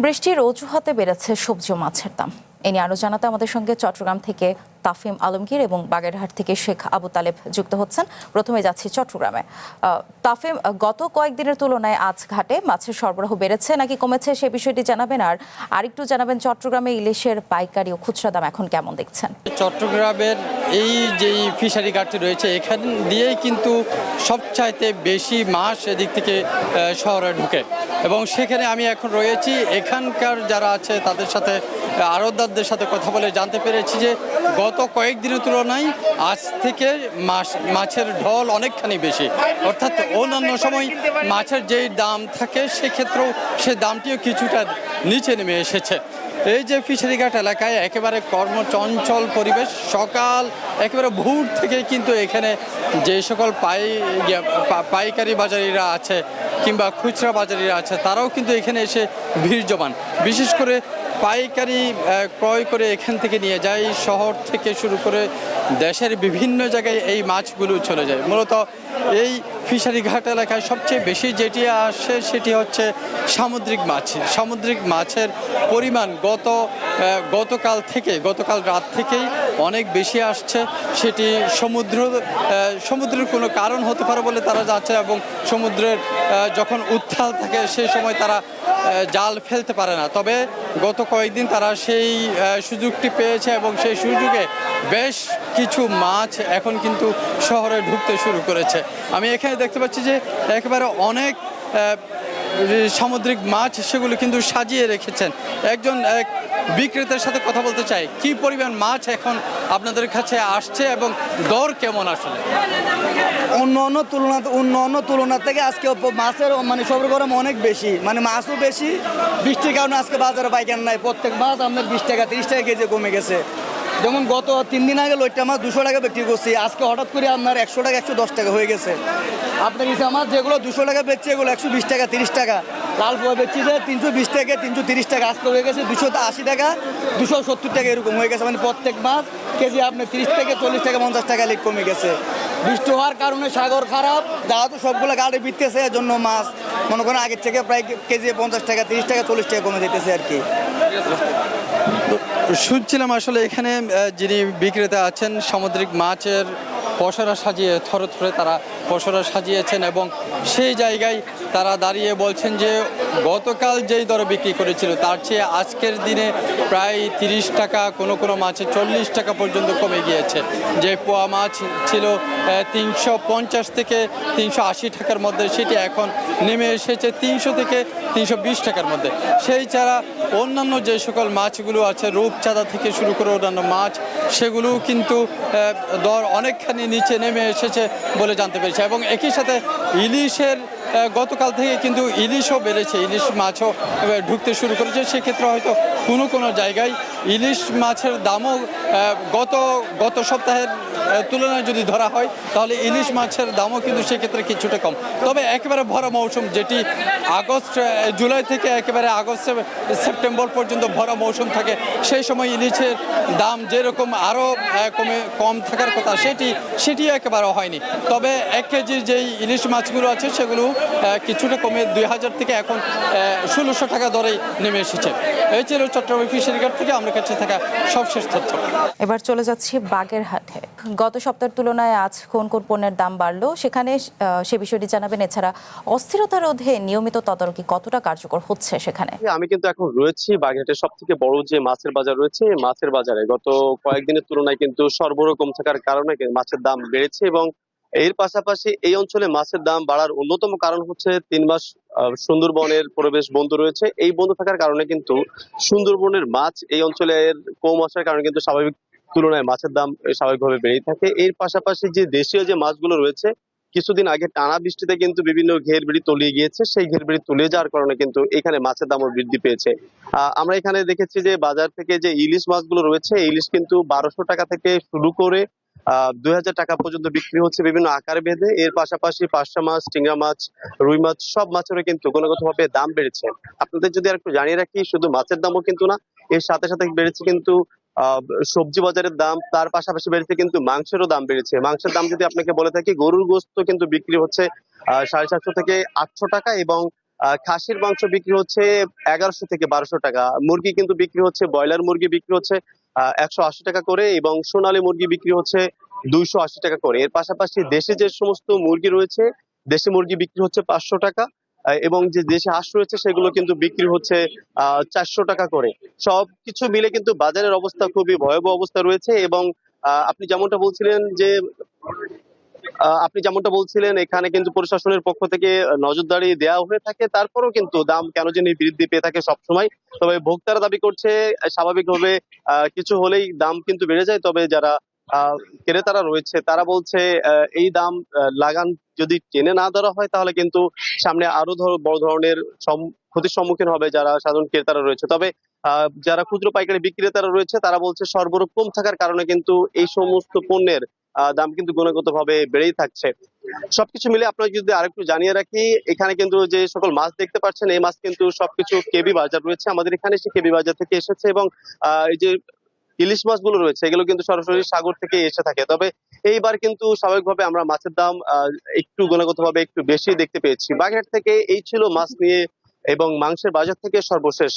বৃষ্টির অজুহাতে বেড়েছে সবজি ও মাছের দাম। এ নিয়ে আরো জানাতে আমাদের সঙ্গে চট্টগ্রাম থেকে তাফিম আলমগীর এবং বাগেরহাট থেকে শেখ আবু তালেব যুক্ত হচ্ছেন। প্রথমে যাচ্ছি চট্টগ্রামে। তাফিম, গত কয়েকদিনের তুলনায় আজ ঘাটে মাছের সরবরাহ বেড়েছে নাকি কমেছে সে বিষয়টি জানাবেন, আর আরেকটু জানাবেন চট্টগ্রামে ইলিশের পাইকারি ও খুচরা দাম এখন কেমন দেখছেন? চট্টগ্রামের এই যে ফিশারি ঘাটটি রয়েছে এখান দিয়েই কিন্তু সবচাইতে বেশি মাছ এদিক থেকে শহরে ঢুকে, এবং সেখানে আমি এখন রয়েছি। এখানকার যারা আছে তাদের সাথে, আড়তদারদের সাথে কথা বলে জানতে পেরেছি যে গত কয়েকদিনের তুলনায় আজ থেকে মাছের ঢল অনেকখানি বেশি, অর্থাৎ অন্যান্য সময় মাছের যেই দাম থাকে সেক্ষেত্রেও সে দামটিও কিছুটা নিচে নেমে এসেছে। এই যে ফিশারিঘাট এলাকায় একেবারে কর্মচঞ্চল পরিবেশ, সকাল একেবারে ভোর থেকে কিন্তু এখানে যে সকল পাইকারি বাজারিরা আছে কিংবা খুচরা বাজারিরা আছে তারাও কিন্তু এখানে এসে ভিড় জমান। বিশেষ করে পাইকারি ক্রয় করে এখান থেকে নিয়ে যায়, শহর থেকে শুরু করে দেশের বিভিন্ন জায়গায় এই মাছগুলো চলে যায়। মূলত এই ফিশারি ঘাট এলাকায় সবচেয়ে বেশি যেটি আসে সেটি হচ্ছে সামুদ্রিক মাছ। সামুদ্রিক মাছের পরিমাণ গতকাল রাত থেকেই অনেক বেশি আসছে। সেটি সমুদ্রের কোনো কারণ হতে পারে বলে তারা যাচ্ছে, এবং সমুদ্রের যখন উত্তাল থাকে সেই সময় তারা জাল ফেলতে পারে না। তবে গত কয়েকদিন তারা সেই সুযোগটি পেয়েছে এবং সেই সুযোগে বেশ কিছু মাছ এখন কিন্তু শহরে ঢুকতে শুরু করেছে। আমি এখানে দেখতে পাচ্ছি যে একেবারে অনেক সামুদ্রিক মাছ সেগুলো কিন্তু সাজিয়ে রেখেছেন। একজন বিক্রেতার সাথে কথা বলতে চাই, কি পরিমাণ মাছ এখন আপনাদের কাছে আসছে এবং দর কেমন আসলে? অন্য তুলনা থেকে আজকে মাছের সরবরাহ অনেক বেশি, মাছও বেশি। বৃষ্টির কারণে আজকে বাজারে পাইকারি নাই। প্রত্যেক মাছ আপনার 20 টাকা 30 টাকা কেজি কমে গেছে। যেমন গত 3 দিন আগে লইট্টা মাছ 200 টাকা বিক্রি করছি, আজকে হঠাৎ করে আপনার 100 টাকা 110 টাকা হয়ে গেছে। আপনার ইসা মাছ যেগুলো 200 টাকা বেচছে এগুলো 120 টাকা 30 টাকা। লাল পোয়া বেচছি যে 320 টাকা 330 টাকা, আজকে হয়ে গেছে 280 টাকা 270 টাকা, এরকম হয়ে গেছে। প্রত্যেক মাছ কেজি আপনার 30 থেকে 40 টাকা 50 টাকা লিক কমে গেছে। বৃষ্টি হওয়ার কারণে সাগর খারাপ, যাওয়া তো সবগুলো গাড়ি বিকতেছে, এর জন্য মাছ মনে করেন আগের থেকে প্রায় কেজি 50 টাকা 30 টাকা 40 টাকা কমে যেতেছে আর কি। শুনছিলাম আসলে এখানে যিনি বিক্রেতা আছেন সামুদ্রিক মাছের পসরা সাজিয়ে থরে থরে তারা পসরা সাজিয়েছেন, এবং সেই জায়গায় তারা দাঁড়িয়ে বলছেন যে গতকাল যেই দরে বিক্রি করেছিল তার চেয়ে আজকের দিনে প্রায় 30 টাকা, কোনো মাছে 40 টাকা পর্যন্ত কমে গিয়েছে। যে পোয়া মাছ ছিল 350 থেকে 380 টাকার মধ্যে, সেটি এখন নেমে এসেছে 300 থেকে 320 টাকার মধ্যে। সেই ছাড়া অন্যান্য যে সকল মাছগুলো আছে, রূপচাঁদা থেকে শুরু করে অন্যান্য মাছ, সেগুলোও কিন্তু দর অনেকখানি নিচে নেমে এসেছে বলে জানতে পেরেছি। এবং একই সাথে ইলিশের গতকাল থেকে কিন্তু ইলিশও বেড়েছে, ইলিশ মাছও ঢুকতে শুরু করেছে। সেক্ষেত্রে হয়তো কোনো জায়গায় ইলিশ মাছের দামও গত সপ্তাহের তুলনায় যদি ধরা হয় তাহলে ইলিশ মাছের দামও কিন্তু সেক্ষেত্রে কিছুটা কম। তবে একেবারে ভরা মৌসুম, যেটি জুলাই থেকে একেবারে সেপ্টেম্বর পর্যন্ত ভরা মৌসুম থাকে, সেই সময় ইলিশের দাম যেরকম আরও কম থাকার কথা সেটি একেবারে হয়নি। তবে 1 কেজির যেই ইলিশ মাছগুলো আছে সেগুলো কিছুটা কমে 2000 থেকে এখন 1600 টাকা দরেই নেমে এসেছে। এই ছিল চট্টগ্রাম ফিশারি ঘাট থেকে আমার কাছে থাকা সবশেষ তথ্য। এবার চলে যাচ্ছি বাগেরহাটে। গত সপ্তাহের তুলনায় আজ কোন কোন পণ্যের দাম বাড়লো সেখানে সে বিষয়টি জানাবেন। এছাড়া অস্থিরতা রোধে নিয়মিত তদারকি কতটা কার্যকর হচ্ছে সেখানে? আমি কিন্তু এখন রয়েছি বাগেরহাটের সব থেকে বড় যে মাছের বাজার রয়েছে, মাছের বাজারে গত কয়েকদিনের তুলনায় কিন্তু সরবরাহ কম থাকার কারণে মাছের দাম বেড়েছে, এবং এর পাশাপাশি এই অঞ্চলে মাছের দাম বাড়ার অন্যতম কারণ হচ্ছে 3 মাস সুন্দরবনের পরিবেশ বন্ধ রয়েছে। এই বন্ধ থাকার কারণে কিন্তু সুন্দরবনের মাছ এই অঞ্চলের কম আসার কারণে কিন্তু স্বাভাবিক তুলনায় মাছের দাম স্বাভাবিকভাবে বেড়েই থাকে। এর পাশাপাশি যে দেশীয় যে মাছগুলো রয়েছে, কিছুদিন আগে টানা বৃষ্টিতে কিন্তু বিভিন্ন ঘের বেড়ি তলিয়ে গিয়েছে, সেই ঘের বেড়ি তলিয়ে যাওয়ার কারণে কিন্তু এখানে মাছের দামও বৃদ্ধি পেয়েছে। আমরা এখানে দেখেছি যে বাজার থেকে যে ইলিশ মাছগুলো রয়েছে, ইলিশ কিন্তু 1200 টাকা থেকে শুরু করে 2000 টাকা পর্যন্ত বিক্রি হচ্ছে বিভিন্ন আকার ভেদে। এর পাশাপাশি পার্শে মাছ, চিংড়া মাছ, রুই মাছ সব মাছেরও কিন্তু গুণগতভাবে দাম বেড়েছে। আপনাদের যদি আরেকটু জানিয়ে রাখি, শুধু মাছের দামও কিন্তু না, এর সাথে সাথে বেড়েছে কিন্তু সবজি বাজারের দাম, তার পাশাপাশি বেড়েছে কিন্তু মাংসেরও দাম বেড়েছে। মাংসের দাম যদি আপনাকে বলে থাকি, গরুর গোশত কিন্তু বিক্রি হচ্ছে 750 থেকে 800 টাকা, এবং খাসির মাংস বিক্রি হচ্ছে 1100 থেকে 1200 টাকা। মুরগি কিন্তু বিক্রি হচ্ছে, ব্রয়লার মুরগি বিক্রি হচ্ছে 180 টাকা করে, এবং সোনালী মুরগি বিক্রি হচ্ছে 280 টাকা করে। এর পাশাপাশি দেশি যে সমস্ত মুরগি রয়েছে, দেশি মুরগি বিক্রি হচ্ছে 500 টাকা, এবং যে দেশি হাঁস রয়েছে সেগুলো কিন্তু বিক্রি হচ্ছে 400 টাকা করে। সবকিছু মিলে কিন্তু বাজারের অবস্থা খুবই ভয়াবহ অবস্থা রয়েছে। এবং আপনি যেমনটা বলছিলেন যে এখানে কিন্তু প্রশাসনের পক্ষ থেকে নজরদারি দেওয়া হয়ে থাকে, তারপরেও কিন্তু দাম কেন জানি বৃদ্ধি পেয়ে থাকে সবসময়। তবে ভোক্তারা দাবি করছে স্বাভাবিকভাবে কিছু হলেই দাম কিন্তু বেড়ে যায়। তবে যারা ক্রেতারা রয়েছে তারা বলছে এই দাম লাগান যদি টেনে না ধরা হয় তাহলে কিন্তু সামনে আরো বড় ধরনের ক্ষতির সম্মুখীন হবে যারা সাধারণ ক্রেতারা রয়েছে। তবে যারা খুচরো পাইকারি বিক্রেতারা রয়েছে তারা বলছে সরবরাহ কম থাকার কারণে কিন্তু এই সমস্ত পণ্যের দাম কিন্তু গুণগতভাবে বেড়েই থাকছে। সবকিছু মিলে আপনাকে যদি আরেকটু জানিয়ে রাখি, এখানে কিন্তু যে সকল মাছ দেখতে পাচ্ছেন এই মাছ কিন্তু সবকিছু কেবি বাজার রয়েছে, আমাদের এখানে সে কেবি বাজার থেকে এসেছে। এবং এই যে ইলিশ মাছগুলো রয়েছে এগুলো কিন্তু সরাসরি সাগর থেকে এসে থাকে। তবে এইবার কিন্তু স্বাভাবিকভাবে আমরা মাছের দাম একটু গুণগতভাবে একটু বেশি দেখতে পেয়েছি। বাগেরহাট থেকে এই ছিল মাছ নিয়ে এবং মাংসের বাজার থেকে সর্বশেষ।